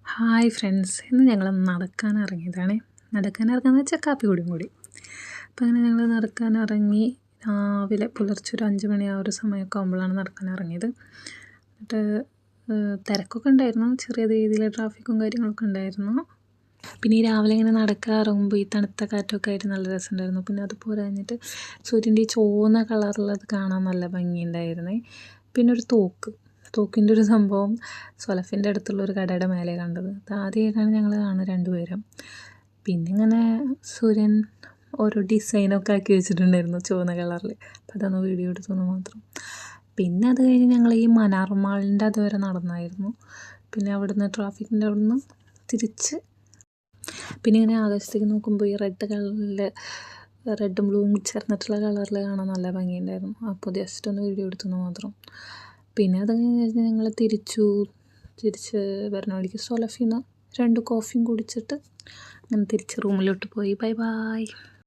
Hi friends, ഇന്ന് ഞങ്ങൾ നടക്കാനിറങ്ങിയതാണ്. നടക്കാനിറങ്ങുന്നത് വെച്ചാൽ കാപ്പി കൂടി. അപ്പോൾ അങ്ങനെ ഞങ്ങൾ നടക്കാനിറങ്ങി. രാവിലെ പുലർച്ചെ ഒരു 5 മണി ആ ഒരു സമയമൊക്കെ ആകുമ്പോഴാണ് നടക്കാനിറങ്ങിയത്. എന്നിട്ട് തിരക്കൊക്കെ ഉണ്ടായിരുന്നു, ചെറിയ രീതിയിൽ ട്രാഫിക്കും കാര്യങ്ങളൊക്കെ ഉണ്ടായിരുന്നു. പിന്നെ ഈ രാവിലെ ഇങ്ങനെ നടക്കാറുമ്പോൾ ഈ തണുത്ത കാറ്റൊക്കെ ആയിട്ട് നല്ല രസമുണ്ടായിരുന്നു. പിന്നെ അത് പോരാഞ്ഞിട്ട് സൂര്യൻ്റെ ഈ ചുവന്ന കളറുള്ളത് കാണാൻ നല്ല ഭംഗിയുണ്ടായിരുന്നേ. പിന്നെ ഒരു തോക്കിൻ്റെ ഒരു സംഭവം സൊലഫിൻ്റെ അടുത്തുള്ള ഒരു കടയുടെ മേലെ കണ്ടത്. അത് ആദ്യമായിട്ടാണ് ഞങ്ങൾ കാണുന്നത് രണ്ടുപേരും. പിന്നെ ഇങ്ങനെ സൂര്യൻ ഓരോ ഡിസൈനൊക്കെ ആക്കി വെച്ചിട്ടുണ്ടായിരുന്നു ചുവന്ന കളറിൽ. അപ്പോൾ അതൊന്ന് വീഡിയോ എടുത്തെന്ന് മാത്രം. പിന്നെ അത് കഴിഞ്ഞ് ഞങ്ങൾ ഈ മനാർ മാളിൻ്റെ അതുവരെ നടന്നായിരുന്നു. പിന്നെ അവിടുന്ന് ട്രാഫിക്കിൻ്റെ അവിടുന്ന് തിരിച്ച് പിന്നെ ഇങ്ങനെ ആകാശത്തേക്ക് നോക്കുമ്പോൾ ഈ റെഡും ബ്ലൂവും ചേർന്നിട്ടുള്ള കളറിൽ കാണാൻ നല്ല ഭംഗിയുണ്ടായിരുന്നു. അപ്പോൾ ജസ്റ്റ് ഒന്ന് വീഡിയോ എടുത്തെന്ന് മാത്രം. പിന്നെ അത് കഴിഞ്ഞ് ഞങ്ങൾ തിരിച്ച് വരുന്ന വഴിക്ക് സൊലഫിന്ന് 2 കോഫിയും കുടിച്ചിട്ട് അങ്ങനെ തിരിച്ച് റൂമിലോട്ട് പോയി. ബൈ.